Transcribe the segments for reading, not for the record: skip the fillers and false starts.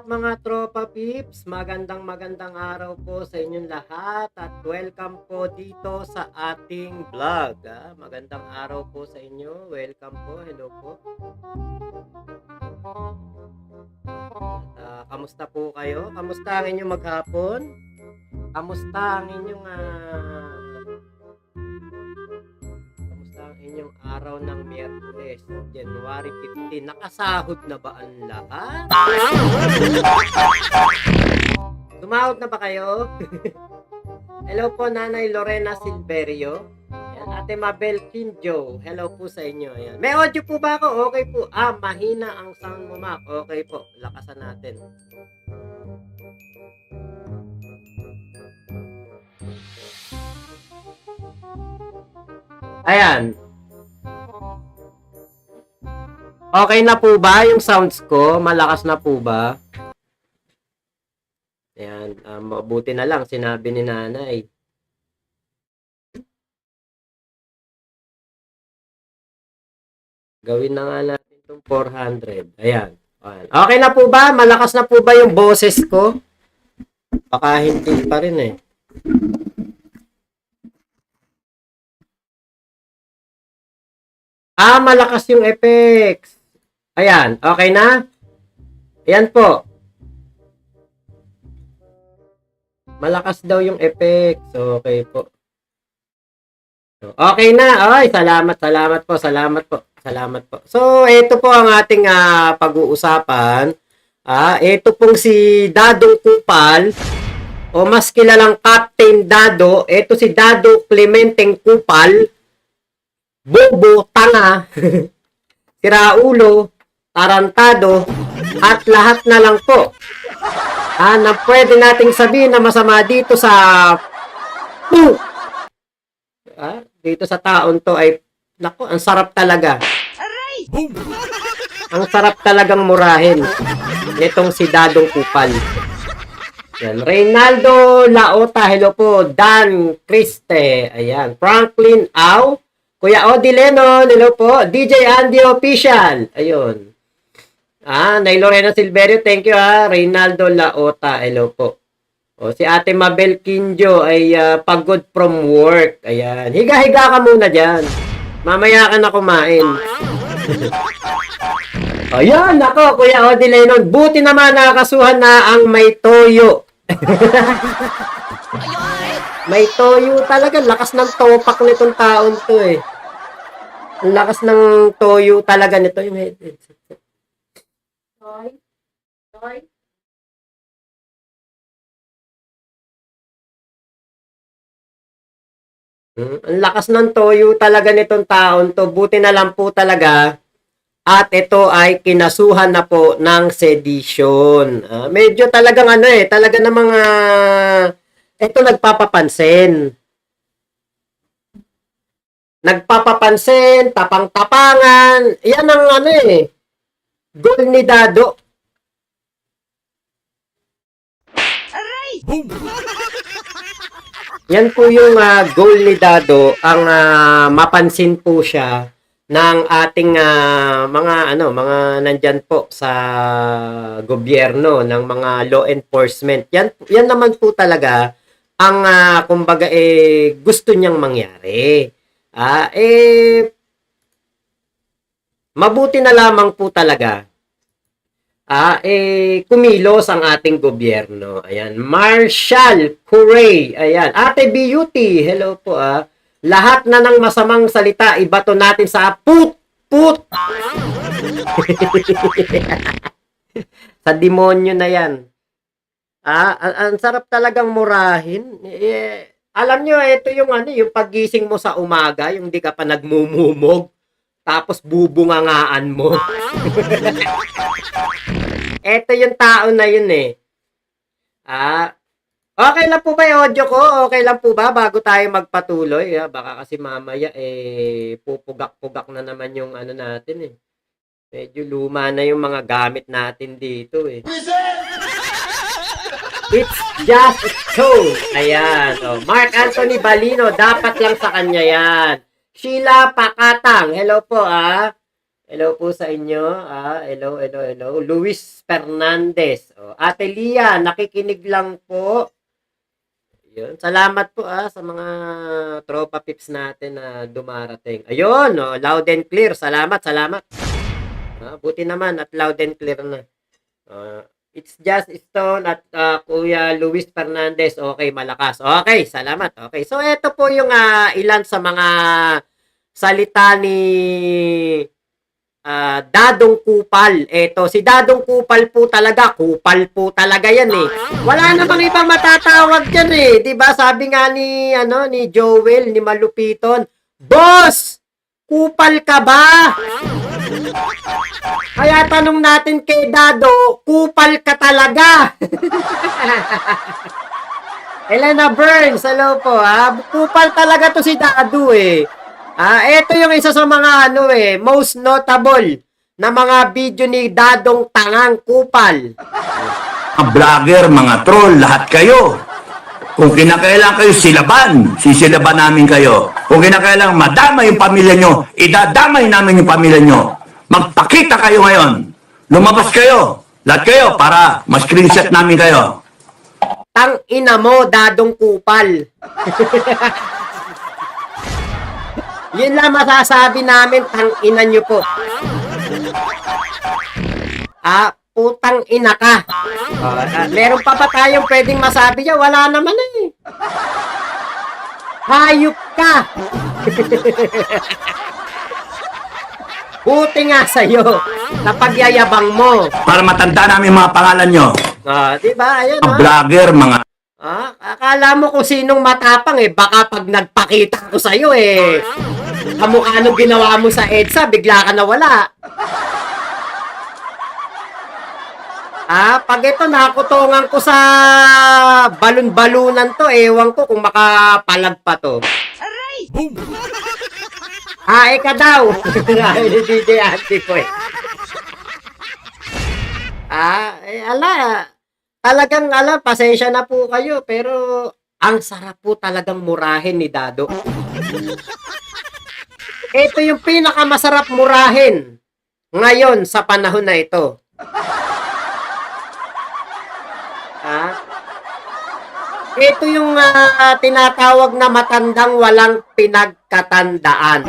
up mga tropa peeps? Magandang araw po sa inyong lahat at welcome po dito sa ating vlog. Magandang araw po sa inyo. Welcome po. Hello po. At, kamusta po kayo? Kamusta ang inyong maghapon? Kamusta ang inyong araw ng Miyerkules, January 15? Nakasahod na ba ang lahat? Sumahod na ba kayo? Hello po, Nanay Lorena Silverio. Ayan, Ate Mabel Kinjo. Hello po sa inyo. Ayan. May audio po ba ako? Okay po. Mahina ang sound mo, Mac. Okay po. Lakasan natin. Ayan. Okay na po ba yung sounds ko? Malakas na po ba? Ayan. Mabuti na lang. Sinabi ni Nanay. Gawin na nga natin itong 400. Ayan. Okay na po ba? Malakas na po ba yung boses ko? Baka hindi pa rin eh. Malakas yung effects. Ayan, okay na? Ayan po. Malakas daw yung effects. Okay po. Okay na. Ay, salamat po. So, ito po ang ating pag-uusapan. Ito pong si Dadong Kupal o mas kilalang Captain Dado. Ito si Dado Clementeng Kupal. Bobo, tanga, siraulo, tarantado, at lahat na lang po na pwede nating sabihin na masama dito sa dito sa taon to ay naku, ang sarap talaga. Ang sarap talagang murahin nitong si Dadong Kupal. Yan. Reynaldo Laota, hello po. Dan Criste, ayan. Franklin Au, Kuya Odi Lennon, hello po. DJ Andy Official. Ayun. Nay Lorena Silverio, thank you Reynaldo Laota, hello po. Si Ate Mabel Kinjo ay pagod from work. Ayan. Higa-higa ka muna dyan. Mamaya ka na kumain. Ayan, nako, Kuya Odi Lennon. Buti naman nakakasuhan na ang may toyo. May toyo talaga. Lakas ng topak nitong taon to eh. Ang lakas ng toyo talaga nito yung headset. Toy. Ang lakas ng toyo talaga nitong taon to. Buti na lang po talaga. At ito ay kinasuhan na po ng sedition. Medyo talagang talaga ng mga ito nagpapapansin. Tapang-tapangan. Yan ang goal ni Dado. Boom! Yan po yung goal ni Dado, ang mapansin po siya ng ating mga nandyan po sa gobyerno, ng mga law enforcement. Yan naman po talaga ang kumbaga gusto niyang mangyari. Mabuti na lamang po talaga kumilos ang ating gobyerno. Ayan, Marshall Curray. Ayan, Ate Beauty, hello po Lahat na ng masamang salita ibato natin sa put. Sa demonyo na yan. Ang sarap talagang murahin. Alam nyo, ito yung yung paggising mo sa umaga, yung di ka pa nagmumumog, tapos bubungangaan mo. Ito yung tao na yun eh. Okay lang po ba yung audio ko? Okay lang po ba bago tayo magpatuloy? Baka kasi mamaya pupugak-pugak na naman yung natin eh. Medyo luma na yung mga gamit natin dito eh. It's just a show. Ayan. Mark Anthony Balino, dapat lang sa kanya yan. Sheila Pakatang, hello po Hello po sa inyo. Hello. Luis Fernandez. Ate Lia, nakikinig lang po. Yun. Salamat po sa mga tropa pips natin na dumarating. Ayun, loud and clear. Salamat. Buti naman at loud and clear na. It's just Stone at Kuya Luis Fernandez. Okay, malakas. Okay, salamat. Okay. So, ito po yung ilan sa mga salita ni Dadong Kupal. Eto, si Dadong Kupal po talaga. Kupal po talaga yan eh. Wala namang ibang matatawag dyan eh. Diba? Sabi nga ni, ni Joel, ni Malupiton, Boss! Kupal ka ba? Kaya tanong natin kay Dado, kupal ka talaga? Elena Burns, hello po. Kupal talaga to si Dado eh. Ito yung isa sa mga most notable na mga video ni Dadong Tangang Kupal. Mga vlogger, mga troll, lahat kayo. Kung kinakailangan kayo silaban, sisilaban namin kayo. Kung kinakailangan madama yung pamilya nyo, idadamay namin yung pamilya nyo. Magpakita kayo ngayon. Lumabas kayo. Lahat kayo para ma-screenshot namin kayo. Tang ina mo, Dadong Kupal. Yun lang masasabi namin, tang ina nyo po. Putang ina ka. Meron pa ba tayong pwedeng masabi niya? Wala naman eh. Hayop ka. Buti nga sa'yo na pagyayabang mo. Para matanda namin mga pangalan nyo. Diba? Ayan, Mga vlogger, mga... Akala mo kung sinong matapang eh. Baka pag nagpakita ko sa'yo eh. Kamukha nung ginawa mo sa EDSA, bigla ka nawala. Pag ito nakutungan ko sa balon-balunan to, ewan ko kung makapalag pa to. Aray! Boom! Ika daw! DJ Auntie ko eh. Talagang pasensya na po kayo, pero ang sarap po talagang murahin ni Dado. Ito yung pinakamasarap murahin ngayon sa panahon na ito. Ito yung tinatawag na matandang walang pinagkatandaan.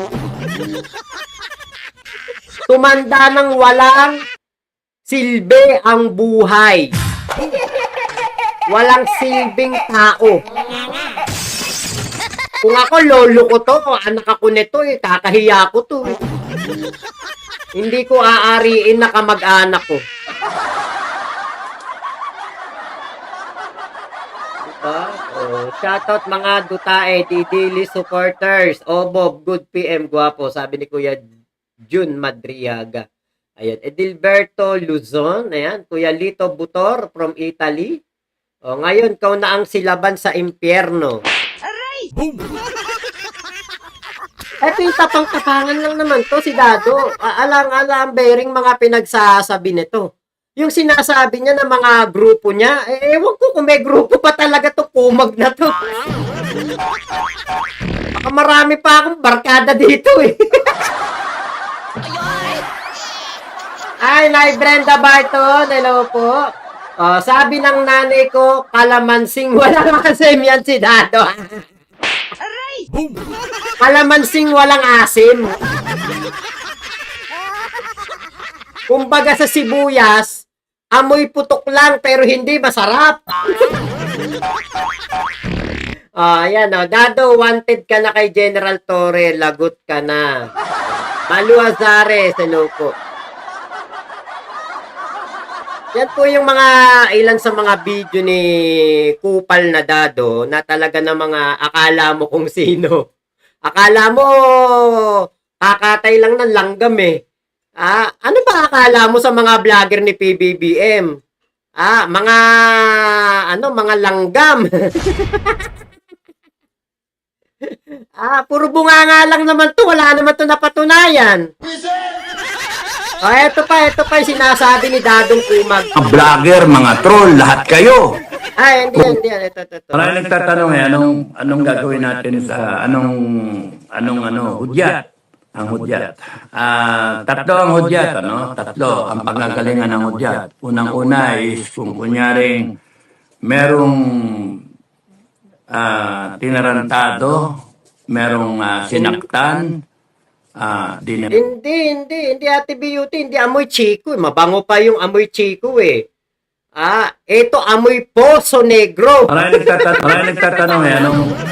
Tumanda ng walang silbi ang buhay. Walang silbing tao. Kung ako, lolo ko to, anak ako nito kakahiya ko to. Hindi ko aariin na kamag-anak ko. Shoutout mga Dutae, Didili supporters. Bob, good PM, guwapo. Sabi ni Kuya Jun Madriaga. Ayan, Edilberto Luzon. Ayan, Kuya Lito Butor from Italy. Ngayon, kau na ang silaban sa impyerno. Aray! Boom! Ito yung tapang-tapangan lang naman to, si Dado. Alang-alang bearing mga pinagsasabi nito. Yung sinasabi niya ng mga grupo niya, ewan ko kung may grupo pa talaga to, kumag na to. Baka marami pa akong barkada dito eh. Ay, Nay Brenda Barton, hello po. Sabi ng nanay ko, kalamansing walang asim yan si Dado. Kalamansing walang asim. Kumbaga sa sibuyas, amoy putok lang pero hindi masarap. Ayan Dado, wanted ka na kay General Torre, lagot ka na. Malu Azares, hello po. Yan po yung mga ilan sa mga video ni Kupal na Dado na talaga na mga akala mo kung sino. Akala mo kakatay lang ng langgam eh. Ano ba akala mo sa mga vlogger ni PBBM? Mga langgam. Puro bunganga lang naman to, wala naman to napatunayan. Ito pa yung sinasabi ni Dadong Kumag. Mga vlogger, mga troll, lahat kayo. Hindi yan. Ito. Maraming nagtatanong anong gagawin natin sa anong hudyat? ang hudyat. Tatlo ang hudyat, ano? Tatlo ang pagkagalingan ng hudyat. Unang-una is kung kunyaring merong tinarantado, merong sinaktan, Hindi, Ate Beauty, hindi amoy chiko. Mabango pa yung amoy chiko eh. Ito amoy Poso Negro. Maraming nagtatanong eh,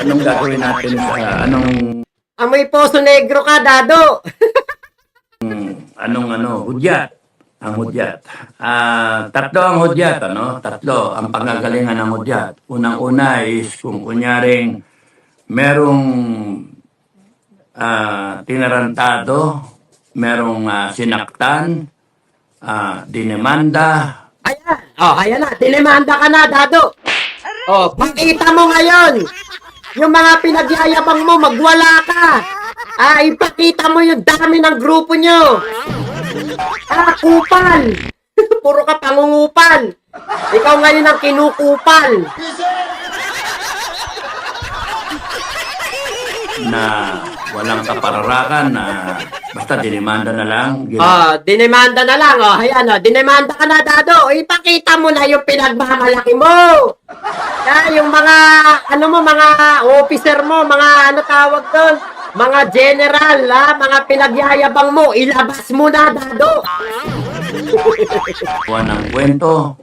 anong gagawin natin sa, Amoy Poso Negro ka, Dado. hudyat. Ang hudyat. Tatlo ang hudyat, ano? Tatlo ang pagkagalingan ng hudyat. Unang-una is kung kunyaring merong tinarantado, merong sinaktan, dinemanda. Ayan na. Dinemanda ka na, Dado. Pakita mo ngayon. Yung mga pinagyayabang mo, magwala ka. Ipakita mo yung dami ng grupo nyo. Kupal. Puro ka pangungupal. Ikaw ngayon ang kinukupal. Na walang kapararakan, na basta dinemanda na lang. Dinemanda na lang. Ayan, dinemanda ka na, Dado. Ipakita mo na yung pinagmamalaki mo. Yung mga, mga officer mo, mga tawag doon, mga general, mga pinagyayabang mo, ilabas mo na, Dado. Ng kwento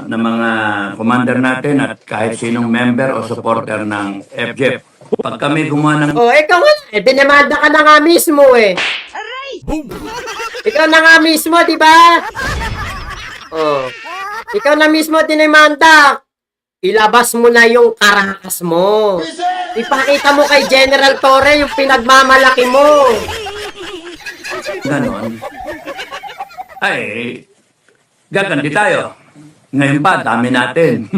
ng mga commander natin at kahit sinong member o supporter ng FJEP. Pag kami gumawa ng Ikaw nga, dinemanda ka na nga mismo eh. Ikaw na nga mismo, di ba? Ikaw na mismo dinemanda. Ilabas mo na yung karakas mo. Ipakita mo kay General Torre yung pinagmamalaki mo. ganon, ay gaganti tayo. Ngayon pa, dami natin.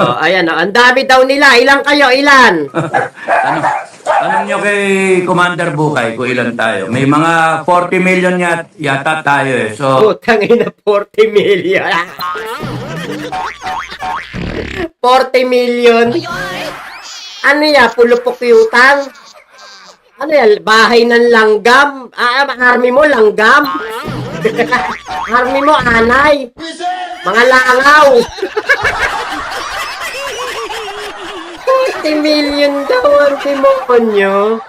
Ayan, ang dami daw nila. Ilan kayo? Ilan? Tanong nyo kay Commander Bukay kung ilan tayo. May mga 40 million yata tayo eh. So, Putang ina, 40 million. 40 million? Ano yan? Pulupok utang? Ano yan? Bahay ng langgam? Army mo langgam? Army mo anay? Mga langaw? 40 million daw ang demonyo.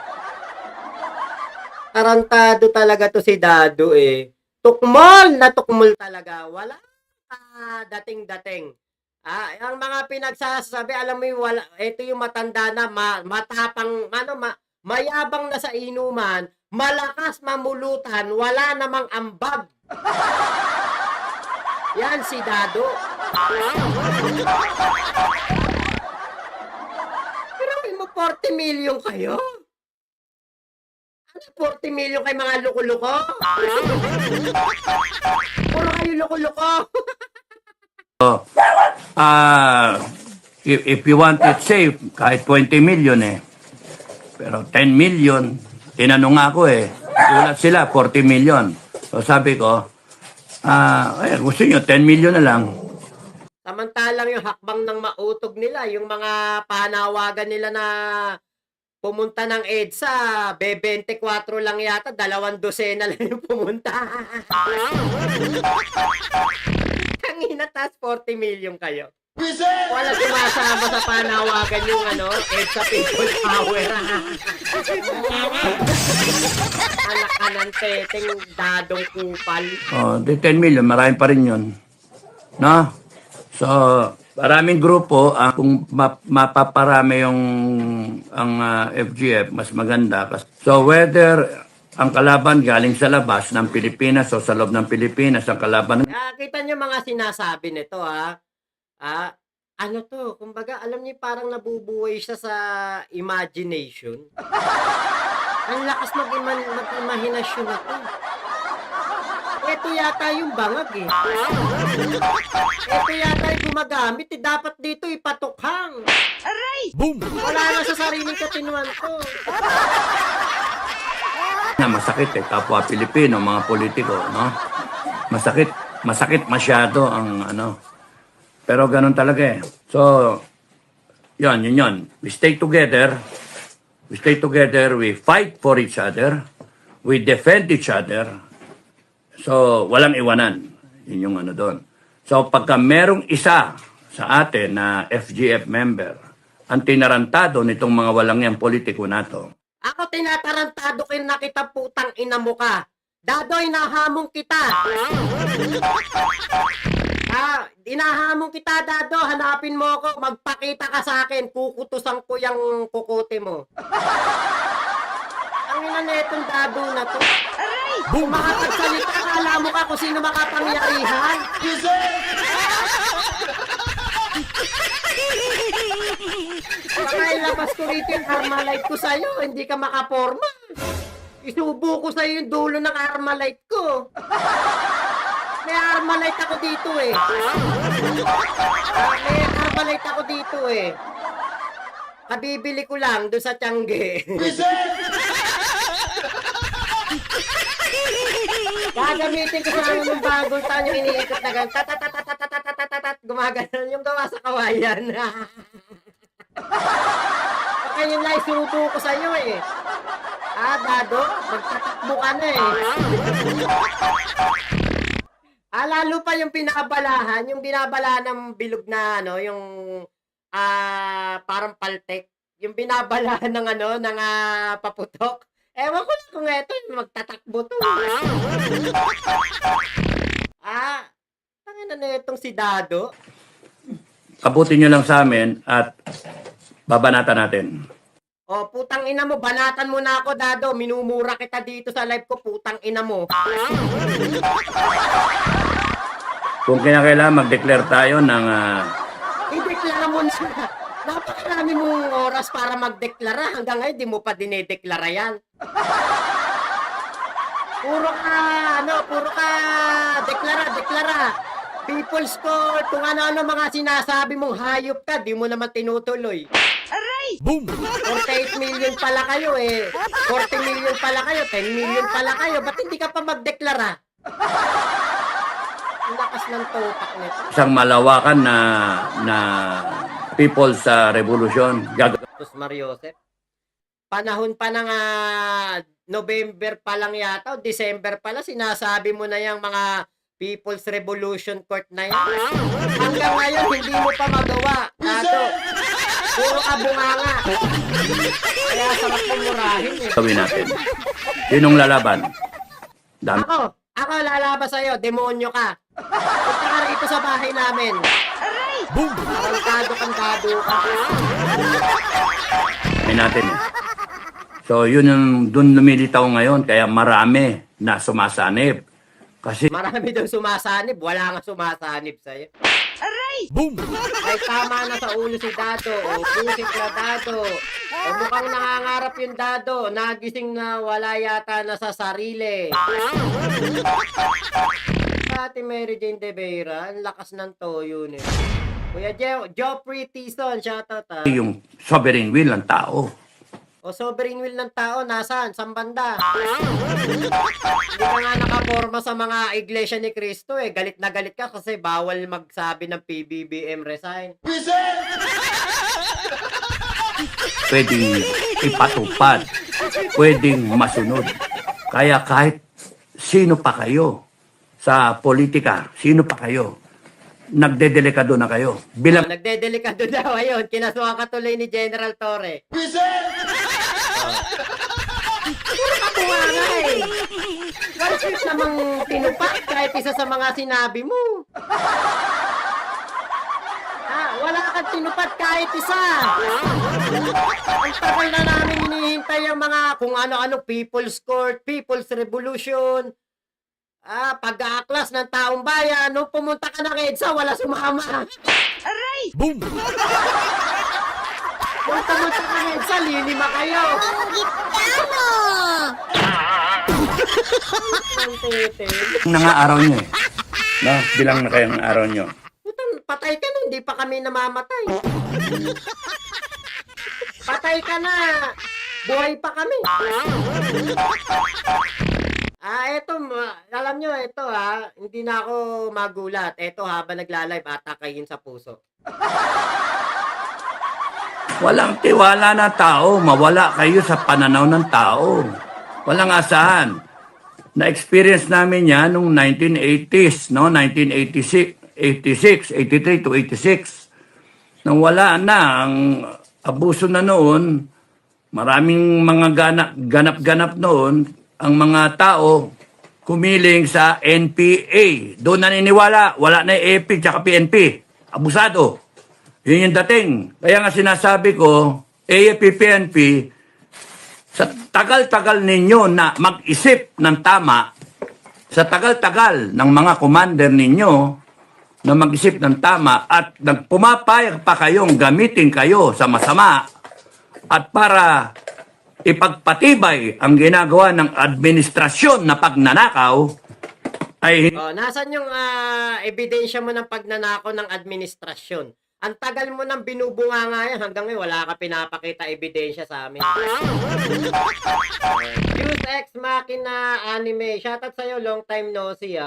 Tarantado talaga to si Dado eh. Tukmol na tukmol talaga. Wala dating-dating. Ang mga pinagsasabi, alam mo yung wala, ito yung matanda na matapang, mayabang na sa inuman, malakas mamulutan, wala namang ambag. Yan si Dado. Pero mo 40 million kayo? Ano 40 million kay mga luko-luko? Puro kayo luko-luko. if you want it safe, kahit 20 million eh. Pero 10 million, tinanong ako eh. Ulat sila, 40 million. So sabi ko, gusto nyo, 10 million na lang. Samantalang yung hakbang ng mautog nila, yung mga panawagan nila na pumunta ng EDSA, 24 lang yata, 2 dosena lang yung pumunta. Kangina, tas 40 million kayo. Wala sumasama sa panawagan yung EDSA People Power. Anak ka ng teteng dadong kupal. Di 10 million, marami pa rin yun. No? So, maraming grupo, kung mapaparami ang FGF, mas maganda. So, whether ang kalaban galing sa labas ng Pilipinas o sa loob ng Pilipinas, ang kalaban... Kita nyo mga sinasabi nito, ano to, kumbaga, alam niyo parang nabubuhay siya sa imagination. Ang lakas mag-imahinasyon na to. Ito yata yung bangag eh. Ito yata yung gumagamit eh. Dapat dito ipatukhang. Aray! Boom! Wala na sa sariling katinuan to. Na masakit eh, kapwa Pilipino, mga politiko, no? Masakit masyado ang Pero ganun talaga eh. So, yun. We stay together. We stay together, we fight for each other, we defend each other. So, walang iwanan. Yun yung ano doon. So, pagka merong isa sa atin na FGF member, ang tinarantado nitong mga walang yan politiko na to, Ako tinatarantado kayo na kita putang ina mo ka. Dadoy, nahamong kita. Inahamong kita, Dado. Hanapin mo ako. Magpakita ka sa akin. Kukutusan ko yung kukote mo. Ang ina na itong Dado na to. Kung makapagsalita, akala mo ka kung sino makapangyarihan. Baka ilabas ko rito yung Armalite ko sa'yo. Hindi ka makaporma. Isubo ko sa'yo yung dulo ng Armalite ko. May Armalite ako dito eh. May Armalite ako dito eh. Kabibili ko lang doon sa Tiangge. Gagamitin ko sa ano ng bagong taon yung iniikot na ganun. Tatatatatatatatatatatat. Gumaganon yung gawa sa kawayan. Baka yun lang isubo ko sa'yo eh. Dado, magtatakbo ka na eh. Lalo pa yung pinakabalahan, yung binabala ng bilog na ano, yung parang paltek. Yung binabalahan ng ano, ng paputok. Ewan ko na kung eto, magtatakbo to. Tangina na itong si Dado. kabutin nyo lang sa amin at babanatan natin. Oh, putang ina mo, banatan mo na ako, Dado. Minumura kita dito sa live ko, putang ina mo. Kung kinakailangan mag-declare tayo ng... I-deklara mo na. Napakarami mong oras para magdeklara. Hanggang ngayon, di mo pa dinedeklara yan. Puro ka, deklara. People's Court, kung ano-ano mga sinasabi mong hayop ka, di mo naman tinutuloy. Boom! 48 million pala kayo eh. 40 million pala kayo, 10 million pala kayo. Ba't hindi ka pa magdeklara? Ang lakas ng topak nito. Isang malawakan na People's Revolution. Tapos Mariosep, panahon pa ng November pa lang yata, o December pa lang, sinasabi mo na yung mga People's Revolution Court na yan. Hanggang ngayon, hindi mo pa magawa. Dado, puro ka bunganga. Kaya sarap mo murahin eh. Gawin natin. Yun ang lalaban. Dami. Ako lalabas sa'yo, demonyo ka. Punta ka rito sa bahay namin. Boom! Arangkado kang Dado ka. May natin eh. So yun yung dun lumilitaw ngayon kaya marami na sumasanib. Kasi Marami daw sumasanib, wala nga sumasanib sa'yo. Boom! Ay, tama na sa ulo si Dado. O, busit na Dado. O, mukhang nangangarap yung Dado. Nagising na wala yata na sa sarili. Ate Mary Jane De Vera, ang lakas ng toyo niya. Kuya Geoffrey Tison, shoutout ha. yung sovereign will ng tao. O, sovereign will ng tao, nasaan? Saan banda? Hindi ka nga nakaporma sa mga iglesia ni Cristo eh. Galit na galit ka kasi bawal magsabi ng PBBM resign. Pwedeng ipatupad. Pwedeng masunod. Kaya kahit sino pa kayo sa politika, sino pa kayo, nagdedelikado na kayo. Bilang Nagdedelikado daw ayun. Kinasuhan ka tuloy ni General Torre. Puro katuwanga eh. Bakit namang tinupak kahit isa sa mga sinabi mo? Wala kang tinupat kahit isa. Ang tagal na namin hinihintay ang mga kung ano-ano People's Court, People's Revolution, pag-aaklas ng taong bayan. Nung pumunta ka ng EDSA, wala sumama. Boom! Kung pumunta ka ng EDSA, lilima kayo. Ang tete. na nga araw nyo eh. No? Bilang na kayo ng araw nyo. Putang, patay ka na, hindi pa kami namamatay. Patay ka na, buhay pa kami. Eto, alam nyo, eto hindi na ako magulat. Eto habang naglalive, atakayin sa puso. Walang tiwala na tao, mawala kayo sa pananaw ng tao. Walang asahan. Na-experience namin yan noong 1980s, no? 1986, 86, 83 to 86. Nang wala na, ang abuso na noon, maraming mga ganap-ganap noon, ang mga tao kumiling sa NPA. Doon naniniwala, wala na yung AP tsaka PNP. Abusado. Yun yung dating. Kaya nga sinasabi ko, AFP, PNP, sa tagal-tagal ninyo na mag-isip ng tama, sa tagal-tagal ng mga commander ninyo na mag-isip ng tama at pumapayag pa kayong gamitin kayo sa masama at para ipagpatibay ang ginagawa ng administrasyon na pagnanakaw, ay Oh, nasan yung ebidensya mo ng pagnanakaw ng administrasyon? Ang tagal mo nang binubunga nga yan, hanggang ngayon wala ka pinapakita ebidensya sa amin. Use Ex Machina Anime, shoutout sa'yo, long time no see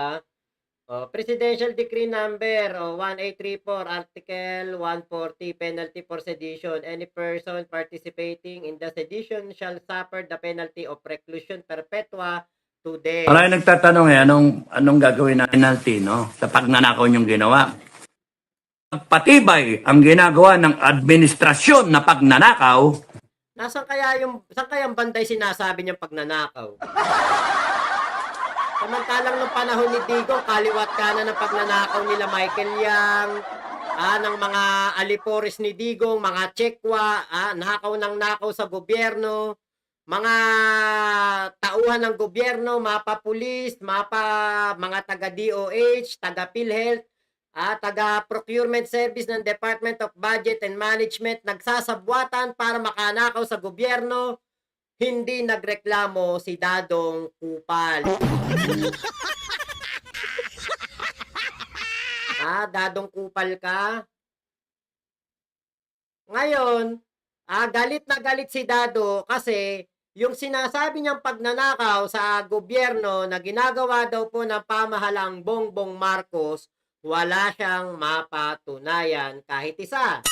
Presidential Decree Number 1834, Article 140, Penalty for Sedition. Any person participating in the sedition shall suffer the penalty of reclusion perpetua to death. Maraming nagtatanong anong gagawin na penalty, no? Sa pagnanakaw niyong ginawa. Patibay ang ginagawa ng administrasyon na pagnanakaw. Saan kaya ang banday sinasabi niyang pagnanakaw? Samantalang nung panahon ni Digong, kaliwat kanan ng pagnanakaw nila Michael Yang, ng mga alipores ni Digong, mga tsekwa, nakaw sa gobyerno, mga tauhan ng gobyerno, mapa pulis, mga taga DOH, taga PhilHealth, taga procurement service ng Department of Budget and Management, nagsasabwatan para makanakaw sa gobyerno. Hindi nagreklamo si Dadong Kupal. Dadong Kupal ka? Ngayon, galit na galit si Dado kasi yung sinasabi niyang pagnanakaw sa gobyerno na ginagawa daw po ng pamahalang Bongbong Marcos, wala siyang mapatunayan kahit isa.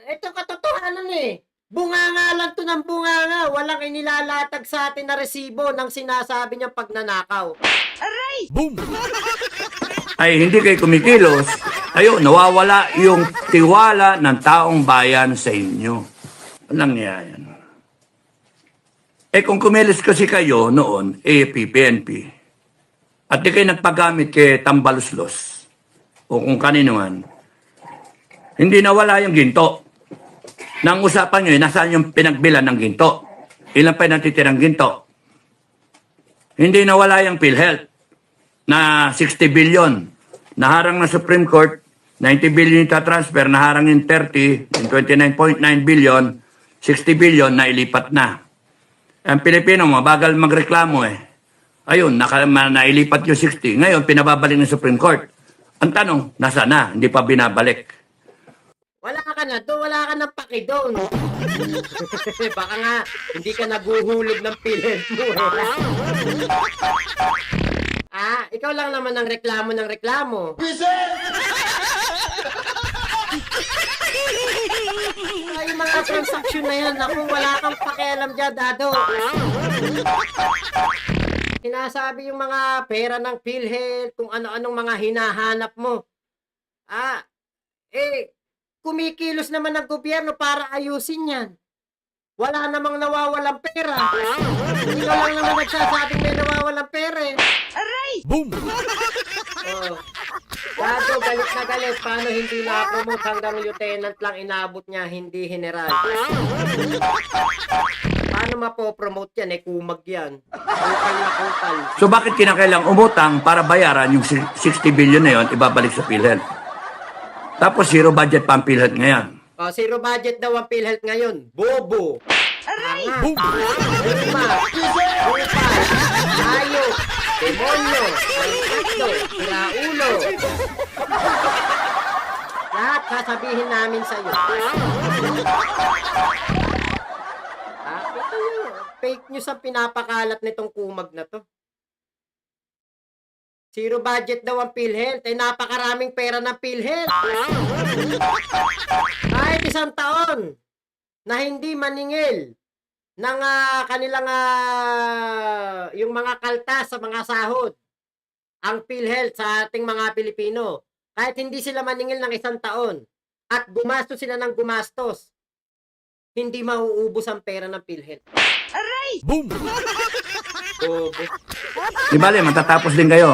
Ito katotohanan eh. Bunganga lang to ng bunganga. Walang inilalatag sa atin na resibo ng sinasabi niyang pagnanakaw. Boom! Ay hindi kayo kumikilos, nawawala yung tiwala ng taong bayan sa inyo. Walang yan. Kung kumilos kasi kayo noon, AFP, PNP, at di kayo nagpagamit kay Tambaluslos, o kung kanino man, hindi nawala yung ginto. Nang usapan nyo, nasaan yung pinagbilan ng ginto? Ilan pa yung natitirang ginto? Hindi nawala yung PhilHealth na 60 billion. Naharang na Supreme Court, 90 billion yung transfer, naharang yung 30, yung 29.9 billion, 60 billion na ilipat na. Ang Pilipino, mabagal magreklamo eh. Ayun, nailipat yung 60. Ngayon, pinababalik ng Supreme Court. Ang tanong, nasa na? Hindi pa binabalik. Wala ka na doon, wala ka na paki doon. Baka nga, hindi ka naguhulog ng PhilHealth mo. Ikaw lang naman ang reklamo ng reklamo. Yung mga transaksyon na yan, wala kang pakialam dyan, Dado. Sinasabi yung mga pera ng PhilHealth, kung ano-anong mga hinahanap mo. Kumikilos naman ng gobyerno para ayusin yan. Wala namang nawawalang pera. Ikaw lang naman nagsasabing may nawawalang pera eh. Boom! Dado, galit na galit. Paano hindi na-promote hanggang lieutenant lang inabot niya, hindi general? Paano mapopromote yan? Kumag yan. Kupal na kupal. So bakit kinakailang umutang para bayaran yung 60 billion na yun, ibabalik sa PhilHealth? Tapos zero budget pa ang PhilHealth ngayon. Zero budget daw ang PhilHealth ngayon. Bobo! Boom! Luma! Kupal! Hayop! Demonyo! Malakito! Kiraulo! Lahat sasabihin namin sa'yo. Ito yung fake news ang pinapakalat nitong kumag na to. Zero budget daw ang PhilHealth. Eh, napakaraming pera ng PhilHealth. Kahit isang taon na hindi maningil ng kanilang yung mga kaltas sa mga sahod ang PhilHealth sa ating mga Pilipino. Kahit hindi sila maningil ng isang taon at gumastos sila ng gumastos, hindi mauubos ang pera ng PhilHealth. Boom! Bobo. Di bale, matatapos din kayo.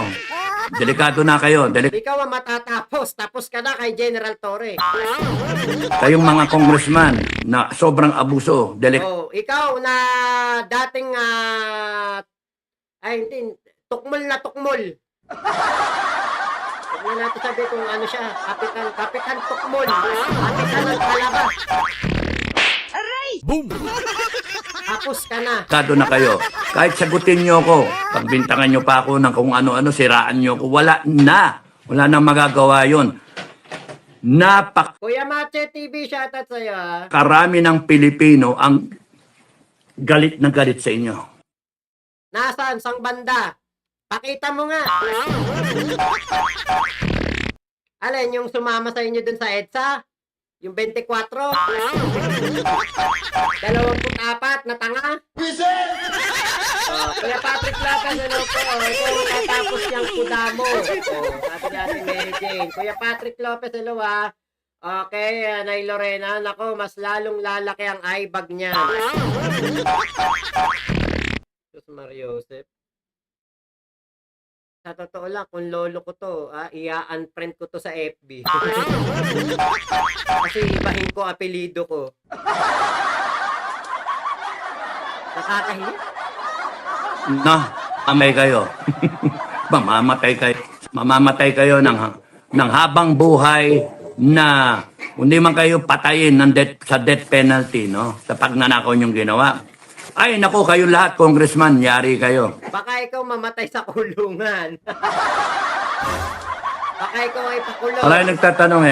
Delikado na kayo. Ikaw ang matatapos. Tapos ka na kay General Torre. Kayong mga congressman na sobrang abuso. Oh, ikaw na dating ay hindi, tukmol na tukmol. Huwag na natin sabi kung ano siya, kapitan tukmol. Kapitan ng kalabas. Boom! Tapos ka na. Delikado na kayo. Kahit sagutin nyo ako, pagbintangan nyo pa ako ng kung ano-ano, siraan nyo ako, wala na. Wala nang magagawa yun. Kuya Mache TV, shoutout sa'yo ha. Napakarami ng Pilipino ang galit na galit sa inyo. Nasaan? Sang banda? Pakita mo nga. Alin, yung sumama sa inyo dun sa EDSA? Yung 24? 24 na tanga? Kuya Patrick Lopez, ano po? Ito ang tatapos niyang kudamo. Sabi natin Mary Jane. Kuya Patrick Lopez, hello ha. Okay, Nay Lorena, nako, mas lalong lalaki ang eye bag niya. Sus Mariosep. Sa totoo lang, kung lolo ko to, i-unfriend ko to sa FB. Kasi ibahin ko apelido ko. Nakakahiya. No, amay kayo. Mamamatay kayo ng habang buhay na hindi man kayo patayin sa death penalty, no? Sa pagnanakaw yung ginawa. Ay, naku, kayo lahat, congressman, yari kayo. Baka ikaw mamatay sa kulungan. Baka ikaw ay pakulong. Wala yung nagtatanong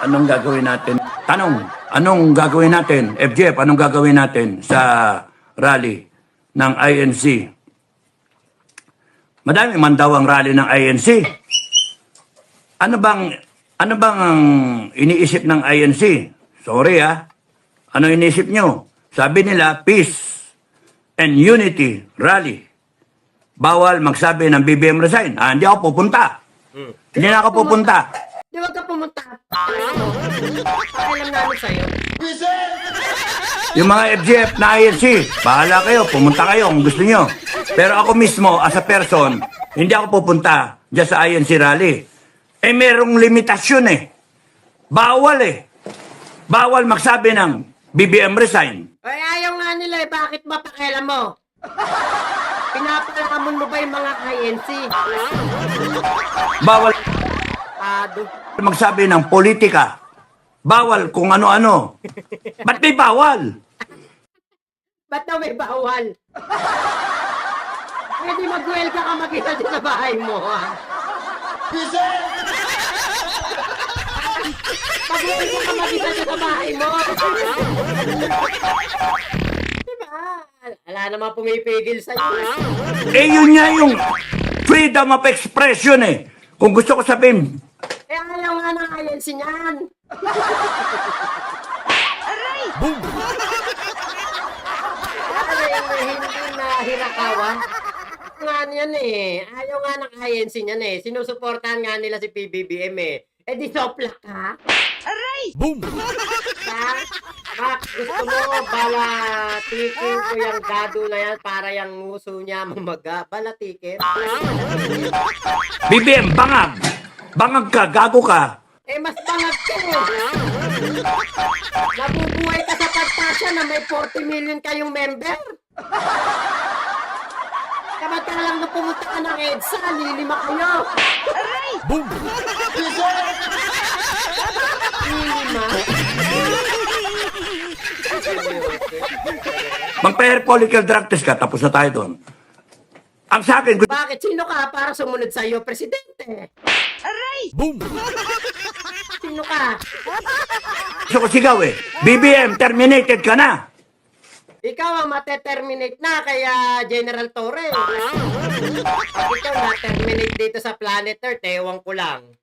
anong gagawin natin? Anong gagawin natin? FJF, anong gagawin natin sa rally ng INC? Madami man daw ang rally ng INC. Ano bang ang iniisip ng INC? Sorry Ano iniisip nyo? Sabi nila, peace and unity rally. Bawal magsabi ng BBM resign. Hindi ako pupunta. Hindi na ako pupunta. Di wag ka pumunta. Pakialam namin sa'yo. Yung mga FGF na INC, bahala kayo, pumunta kayo kung gusto nyo. Pero ako mismo, as a person, hindi ako pupunta dyan sa INC rally. Merong limitasyon Bawal Bawal magsabi ng BBM resign. Ay, ayaw nga nila Bakit ba pakialam mo? Pinapalamon mo ba yung mga INC? Bawal Ado. magsabi ng politika. Bawal kung ano-ano. Ba't may bawal? Ba't daw may bawal? Pwede mag-welcome ka mag-isa dyan sa bahay mo, Mag-welcome ka mag-isa dyan sa bahay mo. Diba? Wala naman pumipigil sa'yo. Yun nga yung freedom of expression Kung gusto ko sabihin, Ayaw nga ng INC niyan. Boom! Hindi na hirakawan. Nga niyan Ayaw nga ng INC niyan Sinusuportahan nga nila si PBBM di soplak ka? Boom! Bak, gusto mo balatikin ko yung gado na yan para yung nguso niya mamaga. Balatikin? BBM, bangag! Bangag ka, gago ka. Mas bangag ka Nabubuhay ka sa pagtasya na may 40 million kayong member. Kapag ka lang na pumunta ka ng EDSA, lilima kayo. Boom! Lilima? Magpa-hair follicle drug test ka, tapos na tayo doon. Ang sa akin, Bakit? Sino ka para sumunod sa iyo, presidente? Boom! Sino ka? gusto ko sigaw BBM, terminated ka na. Ikaw ang mateterminate na kaya General Torre. Pag ito na-terminate dito sa planet Earth, ewan ko lang.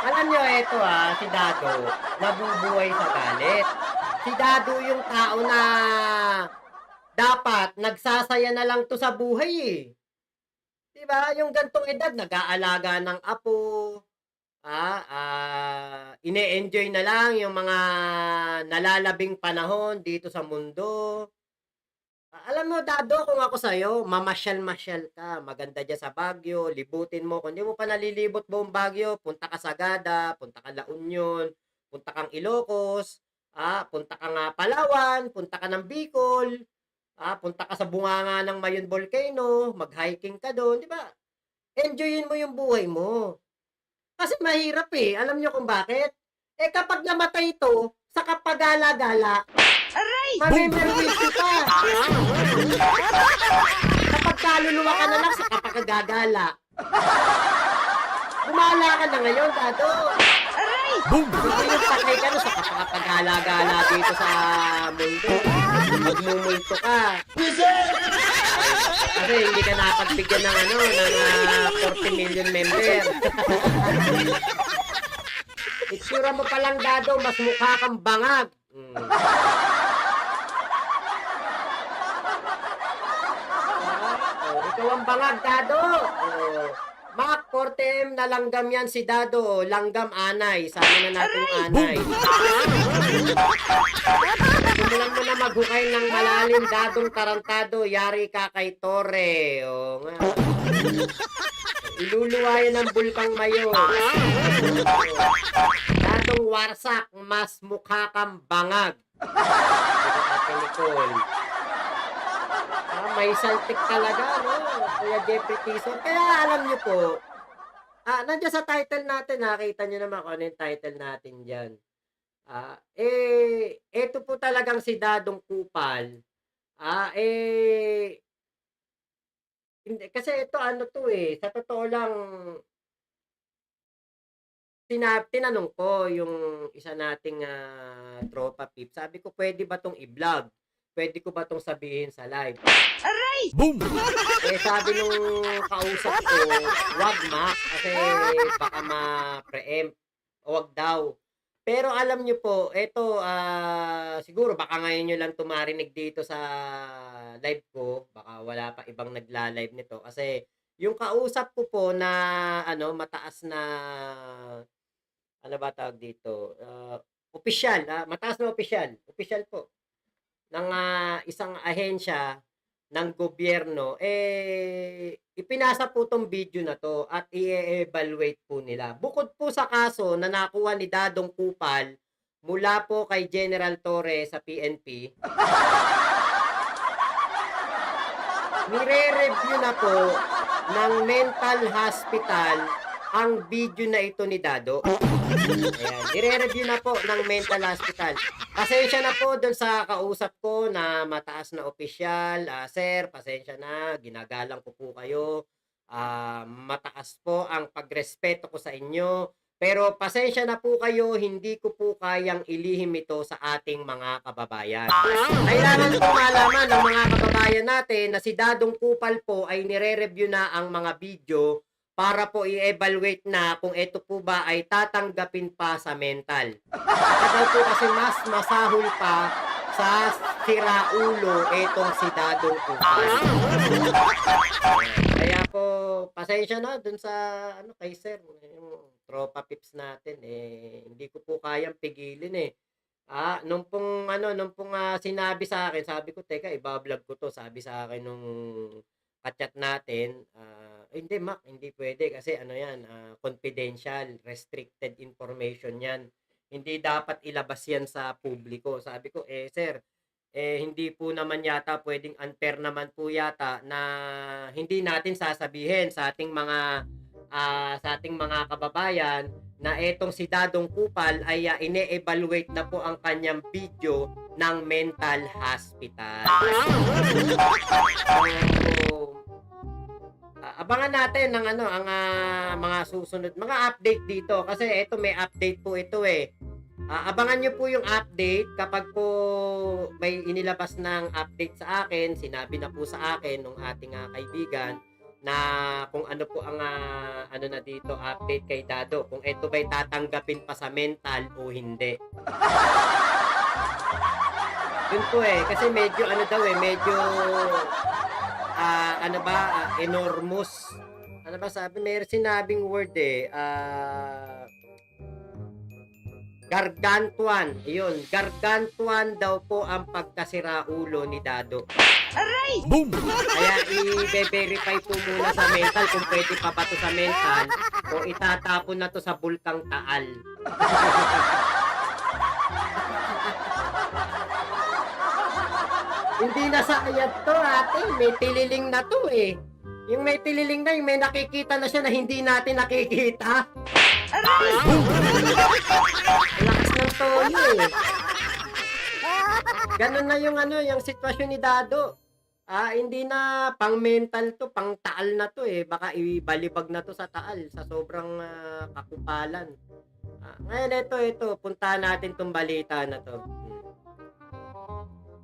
Alam nyo, eto si Dado, nabubuhay sa galit. Si Dado yung tao na dapat nagsasaya na lang to sa buhay eh. Diba? Yung gantong edad, nag-aalaga ng apo, ine-enjoy na lang yung mga nalalabing panahon dito sa mundo. Alam mo, Dado, kung ako sa'yo, mamasyal-masyal ka. Maganda dyan sa Baguio, libutin mo. Kung di mo pa nalilibot buong Baguio, punta ka Sagada, punta ka La Union, punta kang Ilocos, punta ka nga Palawan, punta ka ng Bicol, punta ka sa bunganga ng Mayon Volcano, mag-hiking ka doon, di ba? Enjoyin mo yung buhay mo. Kasi mahirap eh. Alam nyo kung bakit? Eh kapag namatay ito, sa kapagala-gala, mamimerwisyo ka. Kapag kaluluwa ka na lang sa kapagagala. Bumala ka na ngayon, Dado. Boom! Hindi yung patay ka na sa kapagala-gala dito sa mundo. Magmumulto ka. Kasi hindi ka nakapagbigyan ng ng 40 million member. Itsura mo palang, Dado, mas mukha kang bangag. Ikaw ang bangag, Dado. Mac, 40M na langgam yan si Dado. Langgam anay. Sabi na natin yung anay. Simulan mo na maghukay ng malalim, Dadong tarantado. Yari ka kay Torre. O nga. Iluluwayan ng bulkang mayo. Dadong warsak, mas mukha kang bangag. Ate Nicole. May saltik talaga, no? Kuya Jeffrey Tison. Kaya alam niyo po, nandiyan sa title natin, nakita niyo naman kung ano yung title natin dyan. Eto po talagang si Dadong Kupal. Hindi, kasi ito sa totoo lang, tinanong ko yung isa nating tropa pip. Sabi ko, pwede ba tong i-vlog? Pwede ko ba tong sabihin sa live? Boom! Sabi nung kausap ko, wag kasi baka ma-preempt. Wag daw. Pero alam nyo po, ito, siguro baka ngayon nyo lang tumarinig dito sa live ko. Baka wala pa ibang nagla-live nito. Kasi yung kausap ko po na, mataas na, ano ba tawag dito? Opisyal, mataas na opisyal. Opisyal po. Ng isang ahensya ng gobyerno, ipinasa po tong video na to at i-evaluate po nila. Bukod po sa kaso na nakuha ni Dadong Kupal mula po kay General Torre sa PNP, nire-review na po ng mental hospital ang video na ito ni Dado. Ayan, nire-review na po ng mental hospital. Pasensya na po doon sa kausap ko na mataas na opisyal. Sir, pasensya na. Ginagalang ko po kayo. Mataas po ang pagrespeto ko sa inyo. Pero pasensya na po kayo, hindi ko po kayang ilihim ito sa ating mga kababayan. Kailangan po malaman ng mga kababayan natin na si Dadong Kupal po ay nire-review na ang mga video para po i-evaluate na kung ito po ba ay tatanggapin pa sa mental. Daw po kasi mas masahol pa sa siraulo itong si Dadong Kupal. Kaya po, pasensya na dun sa kay Sir, yung tropa pips natin, hindi ko po kayang pigilin nung pong sinabi sa akin, sabi ko, teka, iba-vlog ko to, sabi sa akin nung kachat natin, hindi Mac, hindi pwede kasi confidential, restricted information yan. Hindi dapat ilabas yan sa publiko. Sabi ko, sir, hindi po naman yata pwedeng unfair naman po yata na hindi natin sasabihin sa ating mga kababayan na etong si Dadong Kupal ay ine-evaluate na po ang kanyang video ng mental hospital. Abangan natin ng ang mga susunod mga update dito kasi ito may update po ito Abangan nyo po yung update kapag po may inilabas ng update sa akin, sinabi na po sa akin ng ating kaibigan na kung ano po ang ano na dito update kay Dado, kung ito ba'y tatanggapin pa sa mental o hindi. Yun po kasi medyo ano daw medyo ano ba, enormous. Ano ba sabi? May sinabing word gargantuan. Ayun, gargantuan daw po ang pagkasiraulo ni Dado. Boom! Kaya i-verify po muna sa mental kung pwede pa ba to sa mental o itatapon na to sa Bulkang Taal. Hindi na sa ayat to, ate. May tililing na to Yung may tililing na, yung may nakikita na siya na hindi natin nakikita. Lakas ng tono Ganun na yung yung sitwasyon ni Dado. Hindi na pang mental to, pang taal na to Baka ibalibag na to sa taal sa sobrang kakupalan. Ngayon ito, puntahan natin tong balita na to.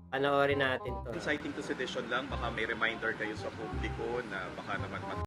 Panoorin natin to. Inciting to sedition lang, baka may reminder kayo sa publiko na baka naman